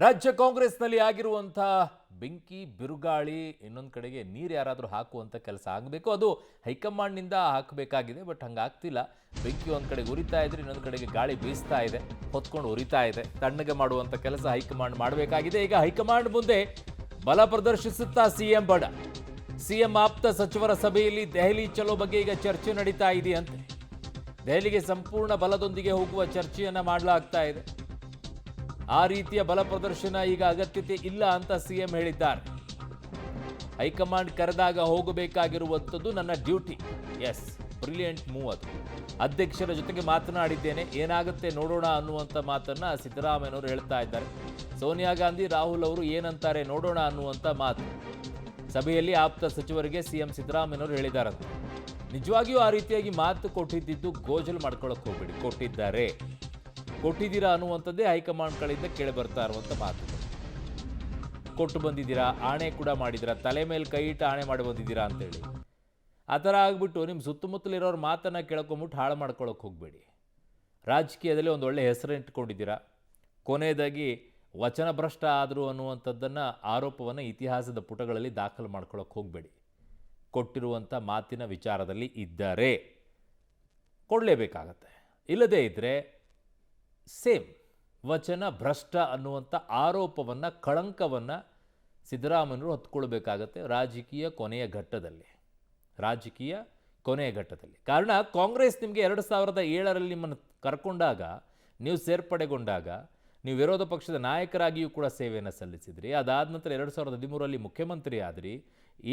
ರಾಜ್ಯ ಕಾಂಗ್ರೆಸ್ನಲ್ಲಿ ಆಗಿರುವಂತಹ ಬೆಂಕಿ ಬಿರುಗಾಳಿ ಇನ್ನೊಂದು ಕಡೆಗೆ ನೀರು ಯಾರಾದರೂ ಹಾಕುವಂಥ ಕೆಲಸ ಆಗಬೇಕು. ಅದು ಹೈಕಮಾಂಡ್ನಿಂದ ಹಾಕಬೇಕಾಗಿದೆ. ಬಟ್ ಹಂಗಾಗ್ತಿಲ್ಲ. ಬೆಂಕಿ ಒಂದು ಕಡೆಗೆ ಉರಿತಾ ಇದ್ರೆ ಇನ್ನೊಂದು ಕಡೆಗೆ ಗಾಳಿ ಬೀಸ್ತಾ ಇದೆ, ಹೊತ್ಕೊಂಡು ಉರಿತಾ ಇದೆ. ತಣ್ಣಗೆ ಮಾಡುವಂಥ ಕೆಲಸ ಹೈಕಮಾಂಡ್ ಮಾಡಬೇಕಾಗಿದೆ. ಈಗ ಹೈಕಮಾಂಡ್ ಮುಂದೆ ಬಲ ಪ್ರದರ್ಶಿಸುತ್ತಾ ಸಿಎಂ ಬಡ. ಸಿಎಂ ಆಪ್ತ ಸಚಿವರ ಸಭೆಯಲ್ಲಿ ದೆಹಲಿ ಚಲೋ ಬಗ್ಗೆ ಈಗ ಚರ್ಚೆ ನಡೀತಾ ಇದೆಯಂತೆ. ದೆಹಲಿಗೆ ಸಂಪೂರ್ಣ ಬಲದೊಂದಿಗೆ ಹೋಗುವ ಚರ್ಚೆಯನ್ನ ಮಾಡಲಾಗ್ತಾ ಇದೆ. ಆ ರೀತಿಯ ಬಲ ಪ್ರದರ್ಶನ ಈಗ ಅಗತ್ಯತೆ ಇಲ್ಲ ಅಂತ ಸಿಎಂ ಹೇಳಿದ್ದಾರೆ. ಹೈಕಮಾಂಡ್ ಕರೆದಾಗ ಹೋಗಬೇಕಾಗಿರುವಂಥದ್ದು ನನ್ನ ಡ್ಯೂಟಿ. ಎಸ್, ಬ್ರಿಲಿಯಂಟ್ ಮೂವ್ ಅದು. ಅಧ್ಯಕ್ಷರ ಜೊತೆಗೆ ಮಾತನಾಡಿದ್ದೇನೆ, ಏನಾಗುತ್ತೆ ನೋಡೋಣ ಅನ್ನುವಂಥ ಮಾತನ್ನ ಸಿದ್ದರಾಮಯ್ಯನವರು ಹೇಳ್ತಾ ಇದ್ದಾರೆ. ಸೋನಿಯಾ ಗಾಂಧಿ, ರಾಹುಲ್ ಅವರು ಏನಂತಾರೆ ನೋಡೋಣ ಅನ್ನುವಂಥ ಮಾತು ಸಭೆಯಲ್ಲಿ ಆಪ್ತ ಸಚಿವರಿಗೆ ಸಿಎಂ ಸಿದ್ದರಾಮಯ್ಯನವರು ಹೇಳಿದಾರಂತೆ. ನಿಜವಾಗಿಯೂ ಆ ರೀತಿಯಾಗಿ ಮಾತು ಕೊಟ್ಟಿದ್ದು ಗೋಜಲು ಮಾಡ್ಕೊಳ್ಳೋಕೆ ಹೋಗ್ಬೇಡಿ. ಕೊಟ್ಟಿದ್ದೀರಾ ಅನ್ನುವಂಥದ್ದೇ ಹೈಕಮಾಂಡ್ ಕಡೆಯಿಂದ ಕೇಳಿ ಬರ್ತಾ ಇರುವಂಥ ಮಾತು. ಕೊಟ್ಟು ಬಂದಿದ್ದೀರಾ, ಆಣೆ ಕೂಡ ಮಾಡಿದ್ದೀರಾ, ತಲೆ ಮೇಲೆ ಕೈ ಇಟ್ಟು ಆಣೆ ಮಾಡಿ ಬಂದಿದ್ದೀರಾ ಅಂತೇಳಿ ಆ ಥರ ಆಗ್ಬಿಟ್ಟು ನಿಮ್ಮ ಸುತ್ತಮುತ್ತಲಿರೋರ ಮಾತನ್ನು ಕೇಳ್ಕೊಂಬಿಟ್ಟು ಹಾಳು ಮಾಡ್ಕೊಳ್ಳೋಕೆ ಹೋಗಬೇಡಿ. ರಾಜಕೀಯದಲ್ಲಿ ಒಂದು ಒಳ್ಳೆ ಹೆಸರು ಇಟ್ಕೊಂಡಿದ್ದೀರಾ. ಕೊನೆಯದಾಗಿ ವಚನ ಭ್ರಷ್ಟ ಆದರು ಅನ್ನುವಂಥದ್ದನ್ನು ಆರೋಪವನ್ನು ಇತಿಹಾಸದ ಪುಟಗಳಲ್ಲಿ ದಾಖಲು ಮಾಡ್ಕೊಳ್ಳೋಕೆ ಹೋಗಬೇಡಿ. ಕೊಟ್ಟಿರುವಂಥ ಮಾತಿನ ವಿಚಾರದಲ್ಲಿ ಇದ್ದರೆ ಕೊಡಲೇಬೇಕಾಗತ್ತೆ. ಇಲ್ಲದೇ ಇದ್ದರೆ ಸೇಮ್ ವಚನ ಭ್ರಷ್ಟ ಅನ್ನುವಂಥ ಆರೋಪವನ್ನು, ಕಳಂಕವನ್ನು ಸಿದ್ದರಾಮಯ್ಯರು ಹೊತ್ಕೊಳ್ಬೇಕಾಗತ್ತೆ ರಾಜಕೀಯ ಕೊನೆಯ ಘಟ್ಟದಲ್ಲಿ. ಕಾರಣ ಕಾಂಗ್ರೆಸ್ ನಿಮಗೆ 2007ರಲ್ಲಿ ನಿಮ್ಮನ್ನು ಕರ್ಕೊಂಡಾಗ, ನೀವು ಸೇರ್ಪಡೆಗೊಂಡಾಗ ನೀವು ವಿರೋಧ ಪಕ್ಷದ ನಾಯಕರಾಗಿಯೂ ಕೂಡ ಸೇವೆಯನ್ನು ಸಲ್ಲಿಸಿದ್ರಿ. ಅದಾದ ನಂತರ 2013ರಲ್ಲಿ ಮುಖ್ಯಮಂತ್ರಿ ಆದ್ರಿ.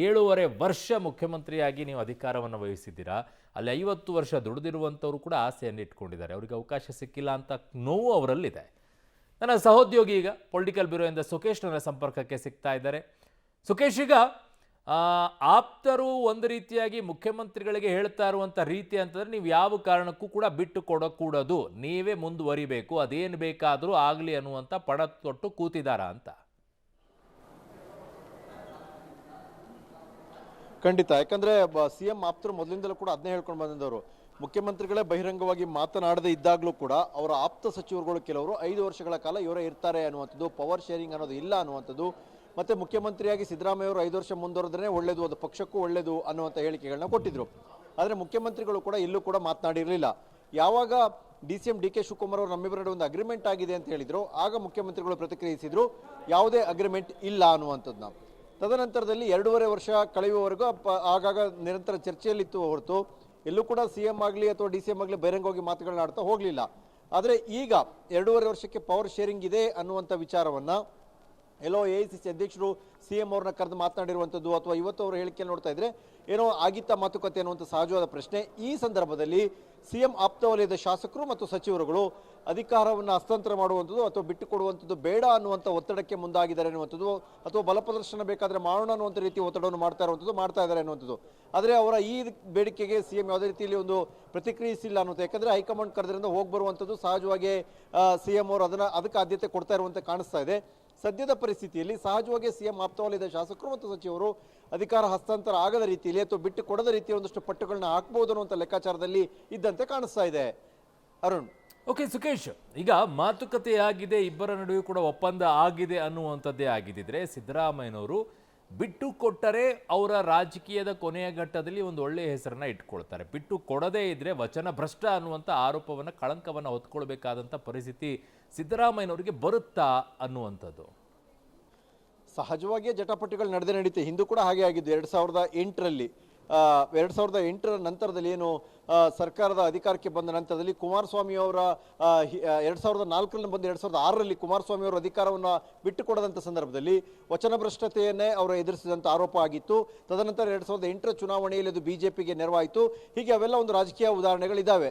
7.5 ವರ್ಷ ಮುಖ್ಯಮಂತ್ರಿಯಾಗಿ ನೀವು ಅಧಿಕಾರವನ್ನು ವಹಿಸಿದ್ದೀರಾ. ಅಲ್ಲಿ 50 ವರ್ಷ ದುಡಿದಿರುವಂಥವರು ಕೂಡ ಆಸೆಯನ್ನು ಇಟ್ಕೊಂಡಿದ್ದಾರೆ. ಅವರಿಗೆ ಅವಕಾಶ ಸಿಕ್ಕಿಲ್ಲ ಅಂತ ನೋವು ಅವರಲ್ಲಿದೆ. ನನ್ನ ಸಹೋದ್ಯೋಗಿ ಈಗ ಪೊಲಿಟಿಕಲ್ ಬ್ಯೂರೋಯಿಂದ ಸುಖೇಶ್ ನನ್ನ ಸಂಪರ್ಕಕ್ಕೆ ಸಿಗ್ತಾ ಇದ್ದಾರೆ. ಸುಖೇಶ್, ಈಗ ಆಪ್ತರು ಒಂದು ರೀತಿಯಾಗಿ ಮುಖ್ಯಮಂತ್ರಿಗಳಿಗೆ ಹೇಳ್ತಾ ಇರುವಂಥ ರೀತಿ ಅಂತಂದರೆ ನೀವು ಯಾವ ಕಾರಣಕ್ಕೂ ಕೂಡ ಬಿಟ್ಟು ಕೊಡಕೂಡದು, ನೀವೇ ಮುಂದುವರಿಬೇಕು, ಅದೇನು ಬೇಕಾದರೂ ಆಗಲಿ ಅನ್ನುವಂಥ ಪಣ ತೊಟ್ಟು ಕೂತಿದ್ದಾರಾ ಅಂತ? ಖಂಡಿತ. ಯಾಕಂದ್ರೆ ಸಿಎಂ ಆಪ್ತರು ಮೊದಲಿಂದಲೂ ಕೂಡ ಅದನ್ನೇ ಹೇಳ್ಕೊಂಡು ಬಂದಿದ್ದವರು. ಮುಖ್ಯಮಂತ್ರಿಗಳೇ ಬಹಿರಂಗವಾಗಿ ಮಾತನಾಡದೇ ಇದ್ದಾಗಲೂ ಕೂಡ ಅವರ ಆಪ್ತ ಸಚಿವರುಗಳು ಕೆಲವರು 5 ವರ್ಷಗಳ ಕಾಲ ಇವರೇ ಇರ್ತಾರೆ ಅನ್ನುವಂಥದ್ದು, ಪವರ್ ಶೇರಿಂಗ್ ಅನ್ನೋದು ಇಲ್ಲ ಅನ್ನುವಂಥದ್ದು, ಮತ್ತೆ ಮುಖ್ಯಮಂತ್ರಿಯಾಗಿ ಸಿದ್ದರಾಮಯ್ಯ ಅವರು 5 ವರ್ಷ ಮುಂದುವರೆದ್ರೆ ಒಳ್ಳೇದು, ಅದು ಪಕ್ಷಕ್ಕೂ ಒಳ್ಳೇದು ಅನ್ನುವಂಥ ಹೇಳಿಕೆಗಳನ್ನ ಕೊಟ್ಟಿದ್ರು. ಆದರೆ ಮುಖ್ಯಮಂತ್ರಿಗಳು ಕೂಡ ಇಲ್ಲೂ ಕೂಡ ಮಾತನಾಡಿರಲಿಲ್ಲ. ಯಾವಾಗ DCM DK ಶಿವಕುಮಾರ್ ಅವರು ನಮ್ಮಿಬ್ಬರ ಒಂದು ಅಗ್ರಿಮೆಂಟ್ ಆಗಿದೆ ಅಂತ ಹೇಳಿದ್ರು, ಆಗ ಮುಖ್ಯಮಂತ್ರಿಗಳು ಪ್ರತಿಕ್ರಿಯಿಸಿದ್ರು ಯಾವುದೇ ಅಗ್ರಿಮೆಂಟ್ ಇಲ್ಲ ಅನ್ನುವಂಥದ್ದನ್ನ. ತದನಂತರದಲ್ಲಿ 2.5 ವರ್ಷ ಕಳೆಯುವವರೆಗೂ ಆಗಾಗ ನಿರಂತರ ಚರ್ಚೆಯಲ್ಲಿತ್ತು ಹೊರತು ಎಲ್ಲೂ ಕೂಡ ಸಿಎಂ ಆಗಲಿ ಅಥವಾ DCM ಆಗಲಿ ಬಹಿರಂಗವಾಗಿ ಮಾತುಗಳನ್ನ ಆಡ್ತಾ ಹೋಗಲಿಲ್ಲ. ಆದರೆ ಈಗ 2.5 ವರ್ಷಕ್ಕೆ ಪವರ್ ಶೇರಿಂಗ್ ಇದೆ ಅನ್ನುವಂಥ ವಿಚಾರವನ್ನು ಎಲ್ಲೋ AICC ಅಧ್ಯಕ್ಷರು ಸಿಎಂ ಅವ್ರನ್ನ ಕರೆದು ಮಾತನಾಡಿರುವಂಥದ್ದು ಅಥವಾ ಇವತ್ತು ಅವರ ಹೇಳಿಕೆಯನ್ನು ನೋಡ್ತಾ ಇದ್ರೆ ಏನೋ ಆಗಿತ್ತ ಮಾತುಕತೆ ಅನ್ನುವಂಥ ಸಹಜವಾದ ಪ್ರಶ್ನೆ. ಈ ಸಂದರ್ಭದಲ್ಲಿ ಸಿಎಂ ಆಪ್ತ ವಲಯದ ಶಾಸಕರು ಮತ್ತು ಸಚಿವರುಗಳು ಅಧಿಕಾರವನ್ನು ಹಸ್ತಾಂತರ ಮಾಡುವಂಥದ್ದು ಅಥವಾ ಬಿಟ್ಟು ಕೊಡುವಂಥದ್ದು ಬೇಡ ಅನ್ನುವಂಥ ಒತ್ತಡಕ್ಕೆ ಮುಂದಾಗಿದ್ದಾರೆ ಅನ್ನುವಂಥದ್ದು, ಅಥವಾ ಬಲ ಪ್ರದರ್ಶನ ಬೇಕಾದರೆ ಮಾಡೋಣ ಅನ್ನುವಂಥ ರೀತಿ ಒತ್ತಡವನ್ನು ಮಾಡ್ತಾ ಇದ್ದಾರೆ ಅನ್ನುವಂಥದ್ದು. ಆದರೆ ಅವರ ಈ ಬೇಡಿಕೆಗೆ ಸಿಎಂ ಯಾವುದೇ ರೀತಿಯಲ್ಲಿ ಒಂದು ಪ್ರತಿಕ್ರಿಯಿಸಿಲ್ಲ ಅನ್ನುವಂಥ. ಯಾಕಂದರೆ ಹೈಕಮಾಂಡ್ ಕರೆದ್ರಿಂದ ಹೋಗಿ ಬರುವಂಥದ್ದು ಸಹಜವಾಗಿ ಸಿಎಂ ಅವರು ಅದಕ್ಕೆ ಆದ್ಯತೆ ಕೊಡ್ತಾ ಇರುವಂತೆ ಕಾಣಿಸ್ತಾ ಇದೆ. ಸದ್ಯದ ಪರಿಸ್ಥಿತಿಯಲ್ಲಿ ಸಹಜವಾಗಿ ಸಿಎಂ ಆಪ್ತ ವಲಯದ ಶಾಸಕರು ಮತ್ತು ಸಚಿವರು ಅಧಿಕಾರ ಹಸ್ತಾಂತರ ಆಗದ ರೀತಿಯಲ್ಲಿ ಅಥವಾ ಬಿಟ್ಟು ಕೊಡದ ರೀತಿಯ ಒಂದಷ್ಟು ಪಟ್ಟುಗಳನ್ನ ಹಾಕಬಹುದು ಅನ್ನುವಂಥ ಲೆಕ್ಕಾಚಾರದಲ್ಲಿ ಇದ್ದಂತೆ ಕಾಣಿಸ್ತಾ ಇದೆ. ಅರುಣ್. ಓಕೆ ಸುಖೇಶ್, ಈಗ ಮಾತುಕತೆ ಆಗಿದೆ, ಇಬ್ಬರ ನಡುವೆ ಕೂಡ ಒಪ್ಪಂದ ಆಗಿದೆ ಅನ್ನುವಂಥದ್ದೇ ಆಗಿದ್ದರೆ ಸಿದ್ದರಾಮಯ್ಯನವರು ಬಿಟ್ಟು ಕೊಟ್ಟರೆ ಅವರ ರಾಜಕೀಯದ ಕೊನೆಯ ಘಟ್ಟದಲ್ಲಿ ಒಂದು ಒಳ್ಳೆಯ ಹೆಸರನ್ನ ಇಟ್ಕೊಳ್ತಾರೆ. ಬಿಟ್ಟು ಕೊಡದೇ ಇದ್ರೆ ವಚನ ಭ್ರಷ್ಟ ಅನ್ನುವಂಥ ಆರೋಪವನ್ನು, ಕಳಂಕವನ್ನು ಹೊತ್ಕೊಳ್ಬೇಕಾದಂಥ ಪರಿಸ್ಥಿತಿ ಸಿದ್ದರಾಮಯ್ಯನವರಿಗೆ ಬರುತ್ತಾ ಅನ್ನುವಂಥದ್ದು. ಸಹಜವಾಗಿಯೇ ಜಟಾಪಟಿಗಳು ನಡೀತೆ. ಹಿಂದೂ ಕೂಡ ಹಾಗೆ ಆಗಿದ್ದು. 2008ರಲ್ಲಿ 2008ರ ನಂತರದಲ್ಲಿ ಏನು ಸರ್ಕಾರದ ಅಧಿಕಾರಕ್ಕೆ ಬಂದ ನಂತರದಲ್ಲಿ ಕುಮಾರಸ್ವಾಮಿ ಅವರ 2004ರಲ್ಲಿ ಬಂದು 2006ರಲ್ಲಿ ಕುಮಾರಸ್ವಾಮಿ ಅವರ ಅಧಿಕಾರವನ್ನು ಬಿಟ್ಟು ಕೊಡದಂಥ ಸಂದರ್ಭದಲ್ಲಿ ವಚನ ಭ್ರಷ್ಟತೆಯನ್ನೇ ಅವರು ಎದುರಿಸಿದಂಥ ಆರೋಪ ಆಗಿತ್ತು. ತದನಂತರ 2008ರ ಚುನಾವಣೆಯಲ್ಲಿ ಅದು ಬಿಜೆಪಿಗೆ ನೆರವಾಯಿತು. ಹೀಗೆ ಅವೆಲ್ಲ ಒಂದು ರಾಜಕೀಯ ಉದಾಹರಣೆಗಳಿದ್ದಾವೆ.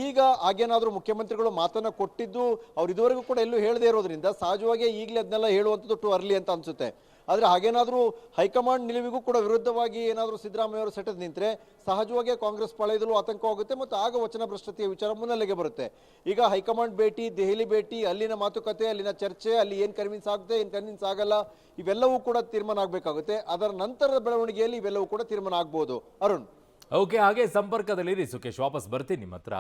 ಈಗ ಹಾಗೇನಾದರೂ ಮುಖ್ಯಮಂತ್ರಿಗಳು ಮಾತನ್ನು ಕೊಟ್ಟಿದ್ದು ಅವ್ರು ಇದುವರೆಗೂ ಕೂಡ ಎಲ್ಲೂ ಹೇಳದೇ ಇರೋದ್ರಿಂದ ಸಹಜವಾಗಿ ಈಗಲೇ ಅದನ್ನೆಲ್ಲ ಹೇಳುವಂಥದ್ದು ಟು ಅರ್ಲಿ ಅಂತ ಅನಿಸುತ್ತೆ. ಆದರೆ ಹಾಗೇನಾದರೂ ಹೈಕಮಾಂಡ್ ನಿಲುವಿಗೂ ಕೂಡ ವಿರುದ್ಧವಾಗಿ ಏನಾದರೂ ಸಿದ್ದರಾಮಯ್ಯ ಅವರು ಸೆಟೆದು ನಿಂತರೆ ಸಹಜವಾಗಿ ಕಾಂಗ್ರೆಸ್ ಪಾಳೆಯದಲ್ಲೂ ಆತಂಕವಾಗುತ್ತೆ ಮತ್ತು ಆಗ ವಚನ ಭ್ರಷ್ಟತೆಯ ವಿಚಾರ ಮುನ್ನೆಲೆಗೆ ಬರುತ್ತೆ. ಈಗ ಹೈಕಮಾಂಡ್ ಭೇಟಿ, ದೆಹಲಿ ಭೇಟಿ, ಅಲ್ಲಿನ ಮಾತುಕತೆ, ಅಲ್ಲಿನ ಚರ್ಚೆ, ಅಲ್ಲಿ ಏನು ಕನ್ವಿನ್ಸ್ ಆಗುತ್ತೆ, ಏನು ಕನ್ವಿನ್ಸ್ ಆಗಲ್ಲ, ಇವೆಲ್ಲವೂ ಕೂಡ ತೀರ್ಮಾನ ಆಗಬೇಕಾಗುತ್ತೆ. ಅದರ ನಂತರದ ಬೆಳವಣಿಗೆಯಲ್ಲಿ ಇವೆಲ್ಲವೂ ಕೂಡ ತೀರ್ಮಾನ ಆಗ್ಬೋದು. ಅರುಣ್. ಓಕೆ, ಹಾಗೆ ಸಂಪರ್ಕದಲ್ಲಿರಿ ಸುಖೇಶ್, ವಾಪಸ್ ಬರ್ತೀನಿ ನಿಮ್ಮ ಹತ್ರ.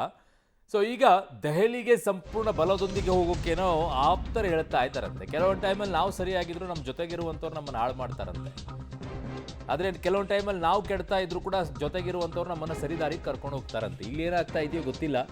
ಸೊ ಈಗ ದೆಹಲಿಗೆ ಸಂಪೂರ್ಣ ಬಲದೊಂದಿಗೆ ಹೋಗೋಕೇನೋ ಆಪ್ತರು ಹೇಳ್ತಾ ಇದ್ದಾರಂತೆ. ಕೆಲವೊಂದು ಟೈಮಲ್ಲಿ ನಾವು ಸರಿಯಾಗಿದ್ರು ನಮ್ಮ ಜೊತೆಗಿರುವಂಥವ್ರು ನಮ್ಮನ್ನು ಹಾಳು ಮಾಡ್ತಾರಂತೆ. ಆದರೆ ಕೆಲವೊಂದು ಟೈಮಲ್ಲಿ ನಾವು ಕೆಡ್ತಾ ಇದ್ರು ಕೂಡ ಜೊತೆಗಿರುವಂಥವ್ರು ನಮ್ಮನ್ನು ಸರಿದಾರಿಗೆ ಕರ್ಕೊಂಡು ಹೋಗ್ತಾರಂತೆ. ಇಲ್ಲಿ ಏನಾಗ್ತಾ ಇದೆಯೋ ಗೊತ್ತಿಲ್ಲ.